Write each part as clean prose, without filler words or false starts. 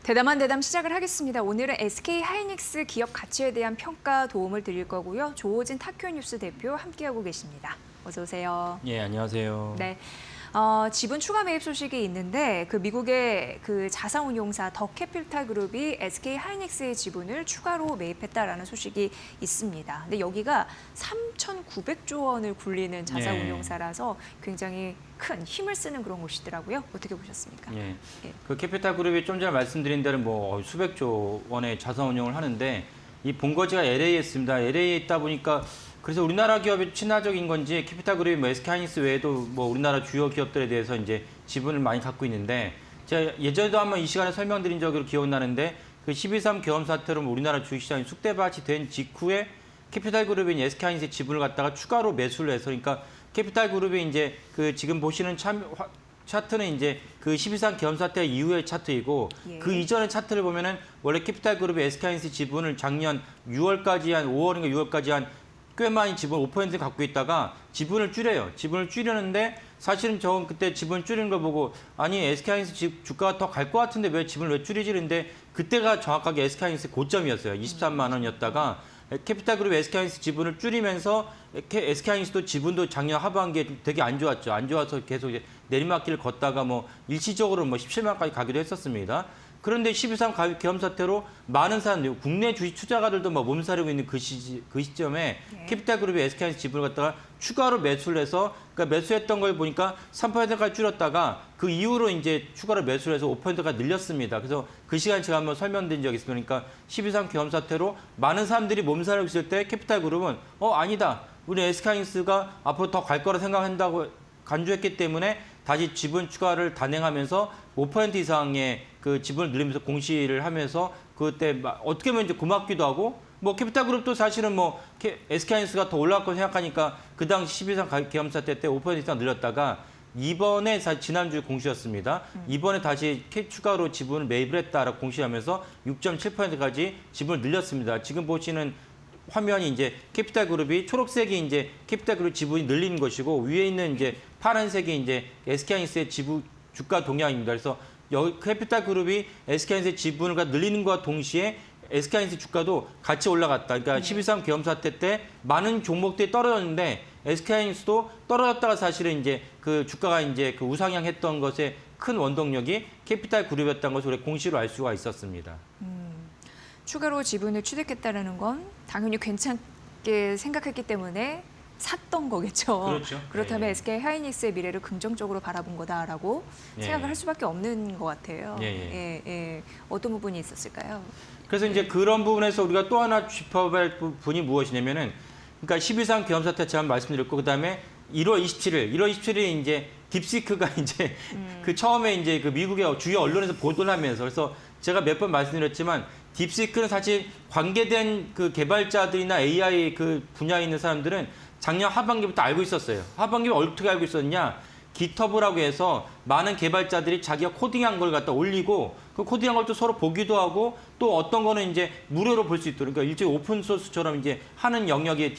대담한 대담 시작을 하겠습니다. 오늘은 SK 하이닉스 기업 가치에 대한 평가 도움을 드릴 거고요. 조호진 타큐뉴스 대표 함께하고 계십니다. 어서 오세요. 예, 안녕하세요. 네. 지분 추가 매입 소식이 있는데 미국의 자산운용사 더 캐피탈 그룹이 SK 하이닉스의 지분을 추가로 매입했다라는 소식이 있습니다. 근데 여기가 3,900조 원을 굴리는 자산운용사라서 굉장히 큰 힘을 쓰는 그런 곳이더라고요. 어떻게 보셨습니까? 예. 예. 그 캐피탈 그룹이 좀 전에 말씀드린 대로 뭐 수백조 원의 자산 운용을 하는데 이 본거지가 LA에 있습니다. LA에 있다 보니까 그래서 우리나라 기업이 친화적인 건지 캐피탈 그룹이 뭐 SK 하이닉스 외에도 뭐 우리나라 주요 기업들에 대해서 이제 지분을 많이 갖고 있는데 제가 예전에도 한번 이 시간에 설명드린 적으로 기억나는데 그 12.3 계엄 사태로 우리나라 주식시장이 쑥대밭이 된 직후에 캐피탈 그룹인 SK 하이닉스의 지분을 갖다가 추가로 매수를 해서 그러니까 캐피탈 그룹이 이제 그 지금 보시는 차트는 이제 그 12.3 계엄 사태 이후의 차트이고 예. 그 이전의 차트를 보면은 원래 캐피탈 그룹의 SK 하이닉스 지분을 작년 6월까지 한 5월인가 6월까지 한 꽤 많이 지분 5% 갖고 있다가 지분을 줄여요. 지분을 줄였는데 사실은 저 그때 지분 줄이는 걸 보고 아니 SK 하이닉스 주가가 더 갈 것 같은데 왜 지분을 왜 줄이지? 그런데 그때가 정확하게 SK 하이닉스 고점이었어요. 23만 원이었다가 캐피탈 그룹 SK 하이닉스 지분을 줄이면서 SK 하이닉스도 지분도 작년 하반기에 되게 안 좋았죠. 안 좋아서 계속 이제 내리막길을 걷다가 뭐 일시적으로 뭐 17만 원까지 가기도 했었습니다. 그런데 12.3 계엄 사태로 많은 사람들, 국내 주식 투자가들도 뭐 몸살이고 있는 그 시점에 네. 캐피탈 그룹이 SK 하이닉스 지분을 갖다가 추가로 매수를 해서 그러니까 매수했던 걸 보니까 3%까지 줄였다가 그 이후로 이제 추가로 매수를 해서 5%까지 늘렸습니다. 그래서 그 시간에 제가 한번 설명드린 적이 있습니다. 그러니까 12.3 계엄 사태로 많은 사람들이 몸살이고 있을 때 캐피탈 그룹은 아니다. 우리 SK 하이닉스가 앞으로 더 갈 거라 생각한다고 간주했기 때문에 다시 지분 추가를 단행하면서 5% 이상의 그 지분을 늘리면서 공시를 하면서 그때 어떻게 보면 이제 고맙기도 하고 뭐 캐피탈 그룹도 사실은 뭐 SK 하이닉스가 더 올라갈 거 생각하니까 그 당시 12.3 계엄 사태 때 5% 이상 늘렸다가 이번에 지난주 공시였습니다. 이번에 다시 추가로 지분을 매입을 했다라고 공시하면서 6.7%까지 지분을 늘렸습니다. 지금 보시는 화면이 이제 캐피탈 그룹이 초록색이 이제 캐피탈 그룹 지분이 늘리는 것이고 위에 있는 이제 파란색이 이제 SK 하이닉스의 주가 동향입니다. 그래서 여기 캐피탈 그룹이 SK 하이닉스의 지분을 늘리는 것과 동시에 SK 하이닉스 주가도 같이 올라갔다. 그러니까 12.3 계엄 사태 때 많은 종목들이 떨어졌는데 SK 하이닉스도 떨어졌다가 사실은 이제 그 주가가 이제 그 우상향했던 것의 큰 원동력이 캐피탈 그룹이었다는 것을 우리 공시로 알 수가 있었습니다. 추가로 지분을 취득했다는 건 당연히 괜찮게 생각했기 때문에 샀던 거겠죠. 그렇죠. 그렇다면 예, 예. SK 하이닉스의 미래를 긍정적으로 바라본 거다라고 예. 생각을 할 수밖에 없는 것 같아요. 예, 예. 어떤 부분이 있었을까요? 그래서 이제 그런 부분에서 우리가 또 하나 짚어볼 부분이 무엇이냐면은 그러니까 12.3 계엄 사태 제가 말씀드렸고 그다음에 1월 27일 이제 딥시크가 이제 그 처음에 이제 그 미국의 주요 언론에서 보도를 하면서 그래서 제가 몇 번 말씀드렸지만 딥시크는 사실 관계된 그 개발자들이나 AI 그 분야에 있는 사람들은 작년 하반기부터 알고 있었어요. 하반기에 어떻게 알고 있었냐? 깃허브라고 해서 많은 개발자들이 자기가 코딩한 걸 갖다 올리고 그 코딩한 걸 또 서로 보기도 하고 또 어떤 거는 이제 무료로 볼 수 있도록 그러니까 일종의 오픈 소스처럼 이제 하는 영역이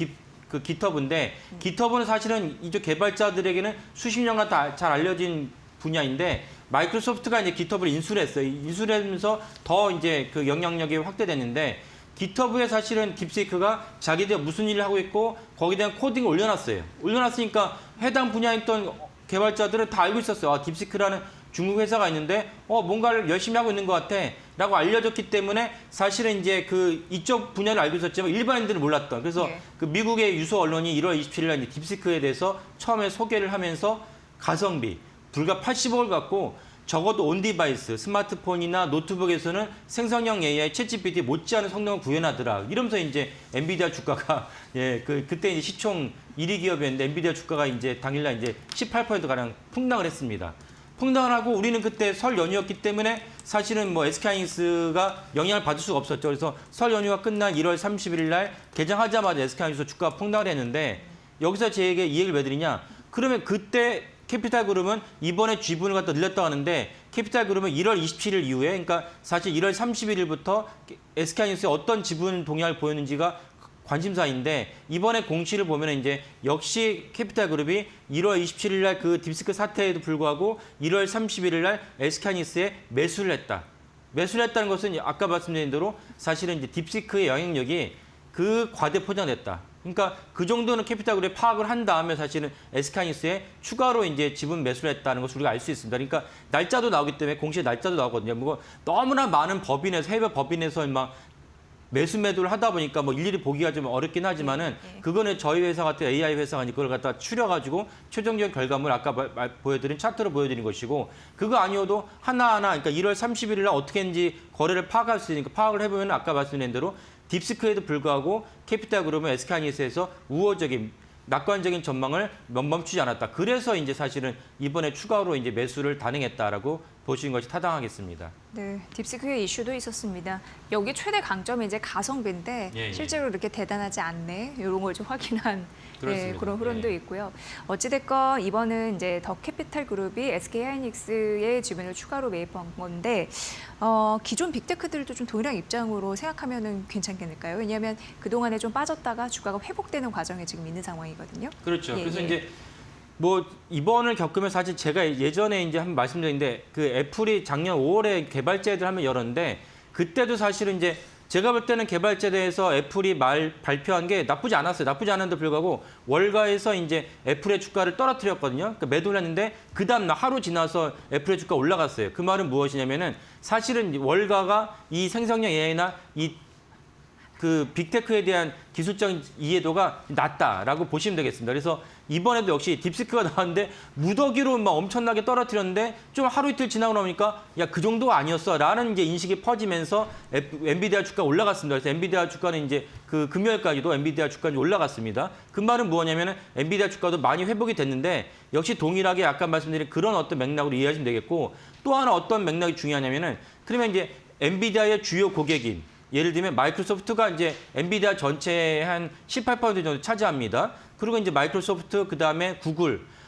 그 깃허브인데 깃허브는 사실은 이쪽 개발자들에게는 수십 년간 다 잘 알려진 분야인데 마이크로소프트가 이제 깃허브를 인수를 했어요. 인수를 하면서 더 이제 그 영향력이 확대됐는데 깃허브에 사실은 딥시크가 자기들 무슨 일을 하고 있고 거기에 대한 코딩을 올려놨어요. 올려놨으니까 해당 분야에 있던 개발자들은 다 알고 있었어요. 딥시크라는 중국 회사가 있는데 뭔가를 열심히 하고 있는 것 같아 라고 알려졌기 때문에 사실은 이제 그 이쪽 분야를 알고 있었지만 일반인들은 몰랐던 그래서 네. 그 미국의 유수 언론이 1월 27일 날 딥시크에 대해서 처음에 소개를 하면서 가성비 불과 80억을 갖고 적어도 온디바이스, 스마트폰이나 노트북에서는 생성형 AI, 챗GPT 못지않은 성능을 구현하더라. 이러면서 이제 엔비디아 주가가 그때 이제 시총 1위 기업이었는데 엔비디아 주가가 이제 당일날 이제 18% 가량 폭락을 했습니다. 폭락을 하고 우리는 그때 설 연휴였기 때문에 사실은 뭐 SK 하이닉스가 영향을 받을 수가 없었죠. 그래서 설 연휴가 끝난 1월 31일 날 개장하자마자 SK 하이닉스 주가가 폭락을 했는데 여기서 제게 이 얘기를 왜 드리냐? 그러면 그때 캐피탈 그룹은 이번에 지분을 갖다 늘렸다고 하는데 캐피탈 그룹은 1월 27일 이후에 그러니까 사실 1월 31일부터 SK 하이닉스의 어떤 지분 동향을 보였는지가 관심사인데 이번에 공시를 보면 이제 역시 캐피탈 그룹이 1월 27일 날 그 딥시크 사태에도 불구하고 1월 31일 날 SK 하이닉스에 매수를 했다. 매수를 했다는 것은 아까 말씀드린 대로 사실은 이제 딥시크의 영향력이 그 과대 포장됐다. 그러니까 그 정도는 캐피탈그룹에 파악을 한 다음에 사실은 SK하이닉스에 추가로 이제 지분 매수를 했다는 것을 우리가 알 수 있습니다. 그러니까 날짜도 나오기 때문에 공시의 날짜도 나오거든요. 뭐 너무나 많은 법인에서 해외 법인에서 막 매수 매도를 하다 보니까 뭐 일일이 보기가 좀 어렵긴 하지만은 그거는 저희 회사 같은 AI 회사가 그걸 갖다 추려가지고 최종적인 결과물 아까 보여드린 차트로 보여드린 것이고 그거 아니어도 하나하나 그러니까 1월 31일 날 어떻게 했는지 거래를 파악할 수 있으니까 파악을 해보면 아까 말씀드린 대로 딥시크에도 불구하고 캐피탈그룹은 SK하이닉스에서 우호적인 낙관적인 전망을 멈추지 않았다. 그래서 이제 사실은 이번에 추가로 이제 매수를 단행했다라고 보시는 것이 타당하겠습니다. 네, 딥시크의 이슈도 있었습니다. 여기 최대 강점이 이제 가성비인데 예, 예. 실제로 이렇게 대단하지 않네 이런 걸 좀 확인한 그렇습니다. 그런 흐름도 예. 있고요. 어찌됐건 이번은 이제 더 캐피탈 그룹이 SK하이닉스의 지분을 추가로 매입한 건데 기존 빅테크들도 좀 동일한 입장으로 생각하면은 괜찮겠을까요? 왜냐하면 그 동안에 좀 빠졌다가 주가가 회복되는 과정에 지금 있는 상황이거든요. 그렇죠. 예, 그래서 예. 이제 뭐 이번을 겪으면 사실 제가 예전에 이제 한번 말씀드렸는데 그 애플이 작년 5월에 개발자들 한번 열었는데 그때도 사실은 이제 제가 볼 때는 개발자에 대해서 애플이 발표한 게 나쁘지 않았어요. 나쁘지 않은데 불구하고 월가에서 이제 애플의 주가를 떨어뜨렸거든요. 그러니까 매도를 했는데 그 다음날 하루 지나서 애플의 주가 올라갔어요. 그 말은 무엇이냐면은 사실은 월가가 이 생성형 AI나 이 그 빅테크에 대한 기술적인 이해도가 낮다라고 보시면 되겠습니다. 그래서 이번에도 역시 딥시크가 나왔는데 무더기로 막 엄청나게 떨어뜨렸는데 좀 하루 이틀 지나고 나니까 야, 그 정도가 아니었어라는 이제 인식이 퍼지면서 엔비디아 주가 올라갔습니다. 그래서 엔비디아 주가는 이제 그 금요일까지도 엔비디아 주가는 올라갔습니다. 그 말은 뭐냐면은 엔비디아 주가도 많이 회복이 됐는데 역시 동일하게 아까 말씀드린 그런 어떤 맥락으로 이해하시면 되겠고 또 하나 어떤 맥락이 중요하냐면은 그러면 이제 엔비디아의 주요 고객인 예를 들면 마이크로소프트가 이제 엔비디아 전체의 한 18% 정도 차지합니다. 그리고 이제 마이크로소프트 그다음에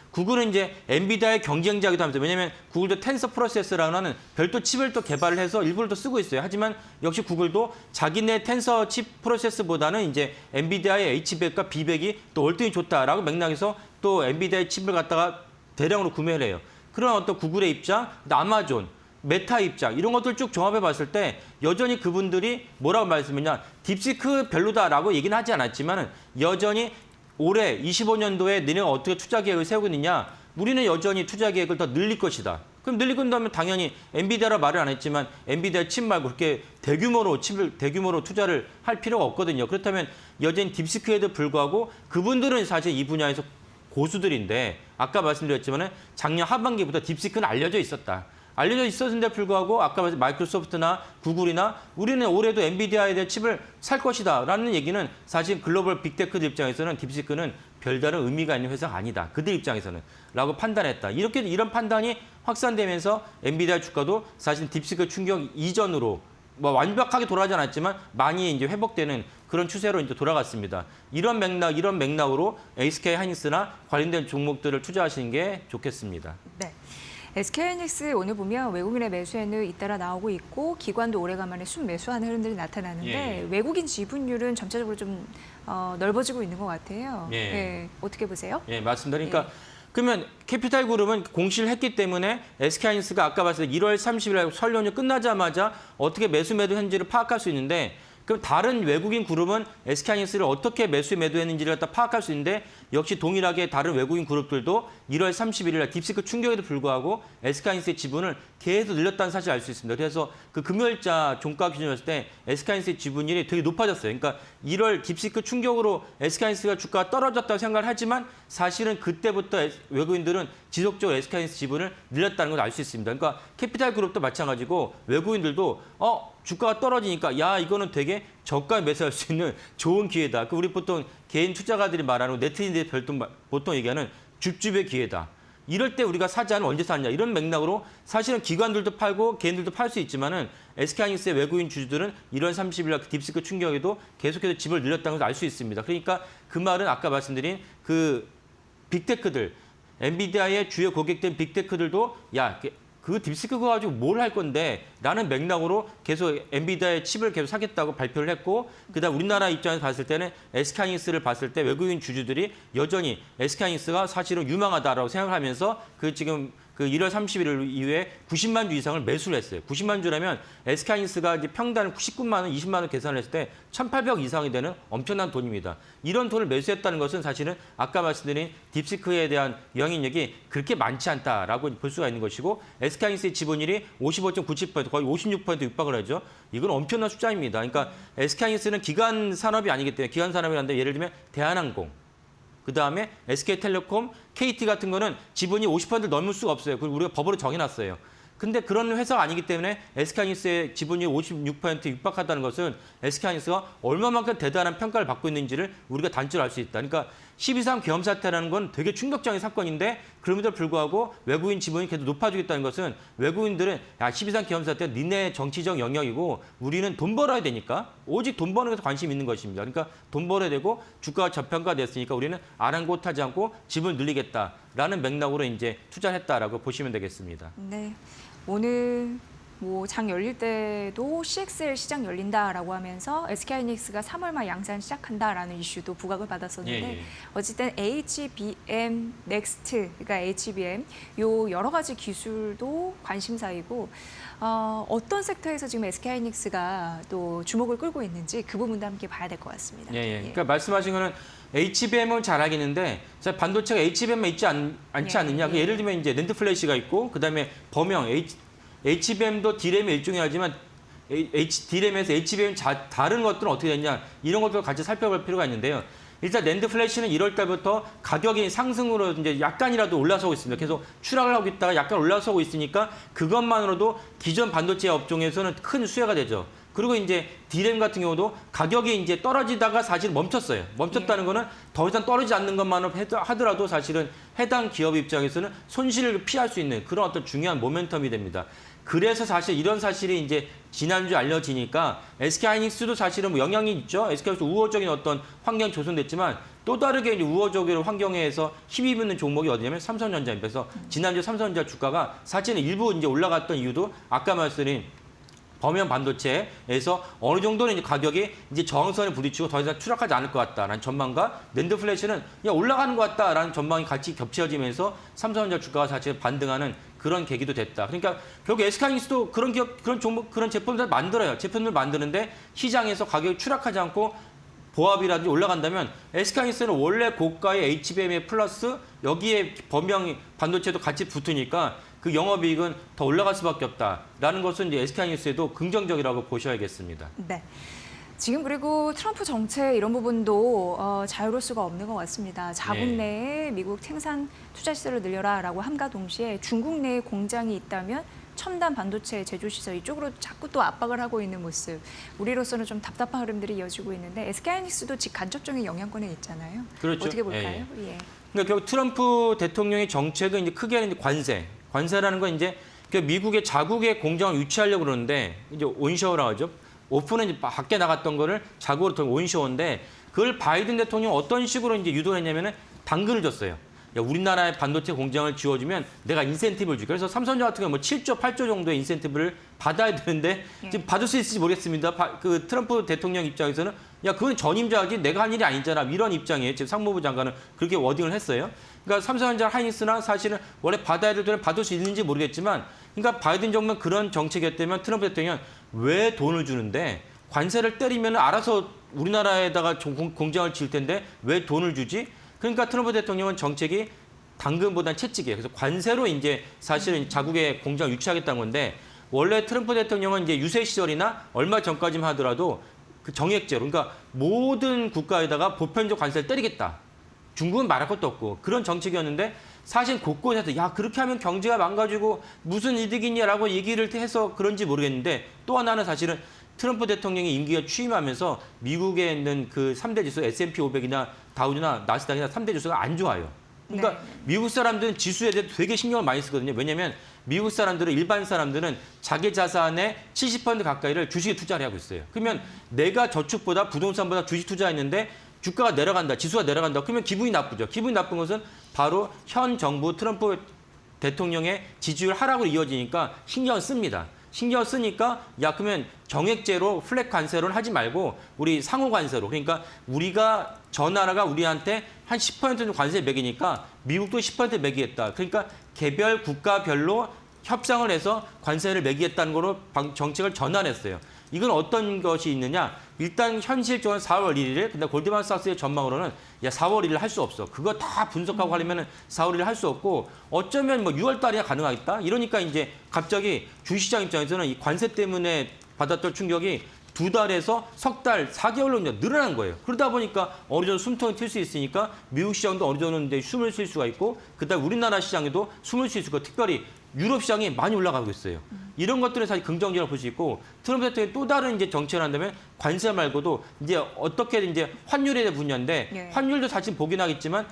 구글은 이제 엔비디아의 경쟁자이기도 합니다. 왜냐하면 구글도 텐서 프로세서라는 하는 별도 칩을 또 개발을 해서 일부를 또 쓰고 있어요. 하지만 역시 구글도 자기네 텐서 칩 프로세서보다는 이제 엔비디아의 H100과 B100이 또 월등히 좋다라고 맥락에서 또 엔비디아의 칩을 갖다가 대량으로 구매를 해요. 그런 어떤 구글의 입장, 아마존, 메타 입장 이런 것들 쭉 종합해 봤을 때 여전히 그분들이 뭐라고 말씀했냐 딥시크 별로다라고 얘기는 하지 않았지만 여전히 올해 25년도에 너네가 어떻게 투자 계획을 세우고 있느냐 우리는 여전히 투자 계획을 더 늘릴 것이다. 그럼 늘릴 건다면 당연히 엔비디아라 말을 안 했지만 엔비디아 칩 말고 그렇게 대규모로 투자를 할 필요가 없거든요. 그렇다면 여전히 딥시크에도 불구하고 그분들은 사실 이 분야에서 고수들인데 아까 말씀드렸지만 작년 하반기부터 딥시크는 알려져 있었다. 알려져 있었는데 불구하고 아까 말씀 마이크로소프트나 구글이나 우리는 올해도 엔비디아에 대한 칩을 살 것이다라는 얘기는 사실 글로벌 빅테크들 입장에서는 딥시크는 별다른 의미가 있는 회사가 아니다. 그들 입장에서는 라고 판단했다. 이런 판단이 확산되면서 엔비디아 주가도 사실 딥시크 충격 이전으로 뭐 완벽하게 돌아가지 않았지만 많이 이제 회복되는 그런 추세로 이제 돌아갔습니다. 이런 맥락으로 SK하이닉스나 관련된 종목들을 투자하시는 게 좋겠습니다. 네. SK하이닉스 오늘 보면 외국인의 매수에는 잇따라 나오고 있고 기관도 오래간만에 순매수하는 흐름들이 나타나는데 예. 외국인 지분율은 점차적으로 좀 넓어지고 있는 것 같아요. 예. 예. 어떻게 보세요? 예, 맞습니다. 그러니까 그러면 캐피탈 그룹은 공시를 했기 때문에 SK하이닉스가 아까 봤을 때 1월 30일 날 설 연휴 끝나자마자 어떻게 매수 매도 현지를 파악할 수 있는데 그럼 다른 외국인 그룹은 SK하이닉스를 어떻게 매수 매도했는지를 갖다 파악할 수 있는데 역시 동일하게 다른 외국인 그룹들도 1월 31일 날 딥시크 충격에도 불구하고 SK하이닉스의 지분을 계속 늘렸다는 사실을 알 수 있습니다. 그래서 그 금요일자 종가 기준이었을 때 SK하이닉스의 지분율이 되게 높아졌어요. 그러니까 1월 딥시크 충격으로 SK하이닉스가 주가가 떨어졌다고 생각을 하지만 사실은 그때부터 외국인들은 지속적으로 SK하이닉스 지분을 늘렸다는 걸 알 수 있습니다. 그러니까 캐피탈 그룹도 마찬가지고 외국인들도 주가가 떨어지니까 야 이거는 되게 저가에 매수할 수 있는 좋은 기회다. 그 우리 보통 개인 투자가들이 말하는 네티즌들이 보통 얘기하는 줍줍의 기회다. 이럴 때 우리가 사자는 언제 사느냐 이런 맥락으로 사실은 기관들도 팔고 개인들도 팔 수 있지만은 SK하이닉스의 외국인 주주들은 1월 30일 날 딥시크 충격에도 계속해서 집을 늘렸다는 걸 알 수 있습니다. 그러니까 그 말은 아까 말씀드린 그 빅테크들 엔비디아의 주요 고객된 빅테크들도 야 그 딥시크 그거 가지고 뭘 할 건데 라는 맥락으로 계속 엔비디아의 칩을 계속 사겠다고 발표를 했고 그다음 우리나라 입장에서 봤을 때는 SK하이닉스를 봤을 때 외국인 주주들이 여전히 SK하이닉스가 사실은 유망하다라고 생각하면서 그 지금 그 1월 31일 이후에 90만 주 이상을 매수를 했어요. 90만 주라면 SK하이닉스가 이제 평당 19만 원, 20만 원 계산을 했을 때 1,800억 이상이 되는 엄청난 돈입니다. 이런 돈을 매수했다는 것은 사실은 아까 말씀드린 딥시크에 대한 영향력이 그렇게 많지 않다라고 볼 수가 있는 것이고 SK하이닉스의 지분율이 55.97%, 거의 56% 육박을 하죠. 이건 엄청난 숫자입니다. 그러니까 SK하이닉스는 기간 산업이 아니기 때문에 기간 산업이라는데 예를 들면 대한항공, 그다음에 SK텔레콤, KT 같은 거는 지분이 50%를 넘을 수가 없어요. 그걸 우리가 법으로 정해놨어요. 근데 그런 회사가 아니기 때문에 SK하이닉스의 지분율이 56% 육박하다는 것은 SK하이닉스가 얼마만큼 대단한 평가를 받고 있는지를 우리가 단적으로 알 수 있다. 그러니까 12.3 계엄 사태라는 건 되게 충격적인 사건인데 그럼에도 불구하고 외국인 지분이 계속 높아지겠다는 것은 외국인들은 야 12.3 계엄 사태는 니네 정치적 영역이고 우리는 돈 벌어야 되니까 오직 돈 버는 것에 관심이 있는 것입니다. 그러니까 돈 벌어야 되고 주가가 저평가됐으니까 우리는 아랑곳하지 않고 지분을 늘리겠다라는 맥락으로 이제 투자를 했다라고 보시면 되겠습니다. 네. 오늘 뭐 장 열릴 때도 CXL 시장 열린다라고 하면서 SK하이닉스가 3월 말 양산 시작한다라는 이슈도 부각을 받았었는데 예, 예. 어쨌든 HBM 넥스트, 그러니까 HBM 요 여러 가지 기술도 관심사이고 어떤 섹터에서 지금 SK하이닉스가 또 주목을 끌고 있는지 그 부분도 함께 봐야 될 것 같습니다. 예, 예. 그러니까 말씀하신 거는 HBM은 잘 알겠는데 반도체가 HBM만 있지 않지 않느냐. 그 예를 들면 이제 낸드 플래시가 있고 그다음에 범용 HBM도 D램의 일종이 하지만 D램에서 HBM 다른 것들은 어떻게 됐냐 이런 것도 같이 살펴볼 필요가 있는데요. 일단 낸드 플래시는 1월 달부터 가격이 상승으로 이제 약간이라도 올라서고 있습니다. 계속 추락을 하고 있다가 약간 올라서고 있으니까 그것만으로도 기존 반도체 업종에서는 큰 수혜가 되죠. 그리고 이제 D램 같은 경우도 가격이 이제 떨어지다가 사실 멈췄어요. 멈췄다는 거는 더 이상 떨어지지 않는 것만으로 하더라도 사실은 해당 기업 입장에서는 손실을 피할 수 있는 그런 어떤 중요한 모멘텀이 됩니다. 그래서 사실 이런 사실이 이제 지난주에 알려지니까 SK하이닉스도 사실은 뭐 영향이 있죠. SK하이닉스 우호적인 어떤 환경이 조성됐지만 또 다르게 이제 우호적인 환경에서 힘입는 종목이 어디냐면 삼성전자입니다. 그래서 지난주 삼성전자 주가가 사실은 일부 이제 올라갔던 이유도 아까 말씀드린 범용 반도체에서 어느 정도는 이제 가격이 이제 저항선에 부딪히고 더 이상 추락하지 않을 것 같다라는 전망과 낸드 플래시는 그냥 올라가는 것 같다라는 전망이 같이 겹쳐지면서 삼성전자 주가가 사실 반등하는 그런 계기도 됐다. 그러니까 결국 SK하이닉스도 그런 기업, 그런 종목, 그런 제품들 만들어요. 제품들 만드는데 시장에서 가격이 추락하지 않고 보합이라든지 올라간다면 SK하이닉스는 원래 고가의 HBM에 플러스 여기에 범용 반도체도 같이 붙으니까 그 영업이익은 더 올라갈 수밖에 없다라는 것은 이제 SK하이닉스에도 긍정적이라고 보셔야겠습니다. 네. 지금 그리고 트럼프 정책 이런 부분도 자유로울 수가 없는 것 같습니다. 자국 네. 내에 미국 생산 투자 시설을 늘려라라고 함과 동시에 중국 내에 공장이 있다면 첨단 반도체 제조 시설 이쪽으로 자꾸 또 압박을 하고 있는 모습. 우리로서는 좀 답답한 흐름들이 이어지고 있는데 SK하이닉스도 직간접적인 영향권에 있잖아요. 그렇죠. 어떻게 볼까요? 예. 예. 그러니까 결국 트럼프 대통령의 정책은 이제 크게는 이제 관세라는 건 이제 미국의 자국의 공장을 유치하려고 그러는데 이제 온쇼어라고 하죠. 오픈은 이제 밖에 나갔던 거를 자국으로 더 온쇼어인데 그걸 바이든 대통령 어떤 식으로 이제 유도를 했냐면은 당근을 줬어요. 야, 우리나라의 반도체 공장을 지어주면 내가 인센티브를 줄게. 그래서 삼성전자 같은 경우 뭐 7조, 8조 정도의 인센티브를 받아야 되는데 지금 받을 수 있을지 모르겠습니다. 그 트럼프 대통령 입장에서는 야, 그건 전임 자격이 내가 한 일이 아니잖아. 이런 입장이에요. 지금 상무부 장관은 그렇게 워딩을 했어요. 그러니까 삼성전자, 하이닉스나 사실은 원래 받아야 될 돈을 받을 수 있는지 모르겠지만 그러니까 바이든 정부는 그런 정책이었다면 트럼프 대통령은 왜 돈을 주는데 관세를 때리면 알아서 우리나라에다가 공장을 지을 텐데 왜 돈을 주지? 그러니까 트럼프 대통령은 정책이 당근보다는 채찍이에요. 그래서 관세로 이제 사실은 자국의 공장을 유치하겠다는 건데 원래 트럼프 대통령은 이제 유세 시절이나 얼마 전까지만 하더라도 그 정액제로 그러니까 모든 국가에다가 보편적 관세를 때리겠다. 중국은 말할 것도 없고 그런 정책이었는데 사실 곳곳에서 야 그렇게 하면 경제가 망가지고 무슨 이득이냐라고 얘기를 해서 그런지 모르겠는데 또 하나는 사실은 트럼프 대통령이 임기가 취임하면서 미국에 있는 그 3대 지수 S&P 500이나 다우나 나스닥이나 3대 지수가 안 좋아요. 그러니까 네. 미국 사람들은 지수에 대해 되게 신경을 많이 쓰거든요. 왜냐하면 미국 사람들은 일반 사람들은 자기 자산의 70% 가까이를 주식에 투자를 하고 있어요. 그러면 내가 저축보다 부동산보다 주식 투자했는데 주가가 내려간다, 지수가 내려간다. 그러면 기분이 나쁘죠. 기분이 나쁜 것은 바로 현 정부 트럼프 대통령의 지지율 하락으로 이어지니까 신경을 씁니다. 신경 쓰니까 야 그러면 정액제로 플랫 관세로는 하지 말고 우리 상호 관세로 그러니까 우리가 저 나라가 우리한테 한 10% 정도 관세 매기니까 미국도 10% 매기겠다. 그러니까 개별 국가별로 협상을 해서 관세를 매기겠다는 거로 정책을 전환했어요. 이건 어떤 것이 있느냐? 일단 현실적으로 4월 1일에 근데 골드만삭스의 전망으로는 4월 1일 할 수 없어. 그거 다 분석하고 하려면 4월 1일 할 수 없고 어쩌면 뭐 6월 달이야 가능하겠다. 이러니까 이제 갑자기 주시장 입장에서는 이 관세 때문에 받았던 충격이 2달에서 석 달, 4개월로 이제 늘어난 거예요. 그러다 보니까 어느 정도 숨통이 튈 수 있으니까 미국 시장도 어느 정도 이제 숨을 쉴 수가 있고 그다음 우리나라 시장에도 숨을 쉴 수 있고 특별히 유럽 시장이 많이 올라가고 있어요. 이런 것들은 사실 긍정적으로 볼 수 있고 트럼프 대통령이 또 다른 이제 정책을 한다면 관세 말고도 이제 어떻게든 이제 환율에 대한 분야인데 네. 환율도 사실 보긴 하겠지만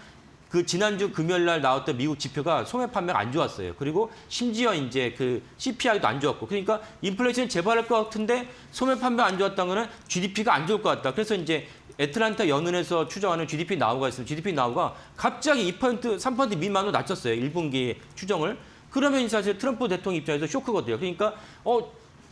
그 지난주 금요일 날 나왔던 미국 지표가 소매 판매가 안 좋았어요. 그리고 심지어 이제 그 CPI도 안 좋았고 그러니까 인플레이션이 재발할 것 같은데 소매 판매가 안 좋았다는 거는 GDP가 안 좋을 것 같다. 그래서 이제 애틀란타 연은에서 추정하는 GDP 나우가 있습니다. GDP 나우가 갑자기 2%, 3% 미만으로 낮췄어요. 1분기 추정을. 그러면 사실 트럼프 대통령 입장에서 쇼크거든요. 그러니까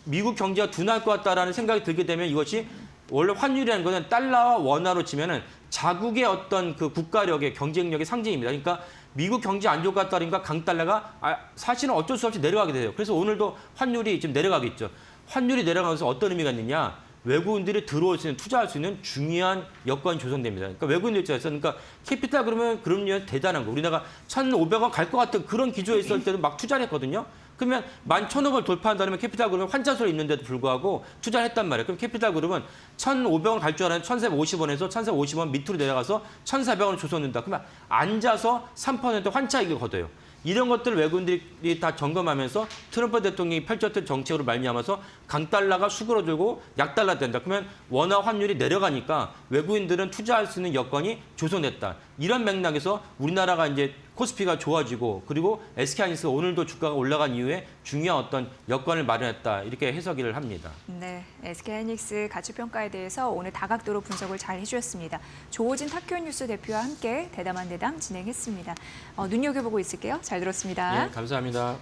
미국 경제가 둔할 것 같다라는 생각이 들게 되면 이것이 원래 환율이라는 거는 달러와 원화로 치면은 자국의 어떤 그 국가력의 경쟁력의 상징입니다. 그러니까 미국 경제 안 좋을 것 같다니까 강달러가 사실은 어쩔 수 없이 내려가게 돼요. 그래서 오늘도 환율이 지금 내려가겠죠. 환율이 내려가면서 어떤 의미가 있느냐? 외국인들이 들어올 수 있는 투자할 수 있는 중요한 여건이 조성됩니다. 그러니까 외국인들 입장에서 그러니까 캐피탈 그러면 그런 대단한 거. 우리나라가 1,500원 갈 것 같은 그런 기조에 있을 때도 막 투자를 했거든요. 그러면 11,500원 돌파한다면 캐피탈 그룹은 환자소를 있는데도 불구하고 투자를 했단 말이에요. 그럼 캐피탈 그룹은 1,500원 갈 줄 알았는데 1,450원에서 1,450원 밑으로 내려가서 1,400원을 조성된다. 그러면 앉아서 3% 환차익을 거둬요. 이런 것들을 외국인들이 다 점검하면서 트럼프 대통령이 펼쳤던 정책으로 말미암아서 강달러가 수그러들고 약달러 된다. 그러면 원화 환율이 내려가니까 외국인들은 투자할 수 있는 여건이 조성됐다. 이런 맥락에서 우리나라가 이제 코스피가 좋아지고 그리고 SK하이닉스가 오늘도 주가가 올라간 이후에 중요한 어떤 여건을 마련했다. 이렇게 해석을 합니다. 네, SK하이닉스 가치평가에 대해서 오늘 다각도로 분석을 잘 해주셨습니다. 조호진 타큐뉴스 대표와 함께 대담한 대담 진행했습니다. 눈여겨보고 있을게요. 잘 들었습니다. 네, 감사합니다.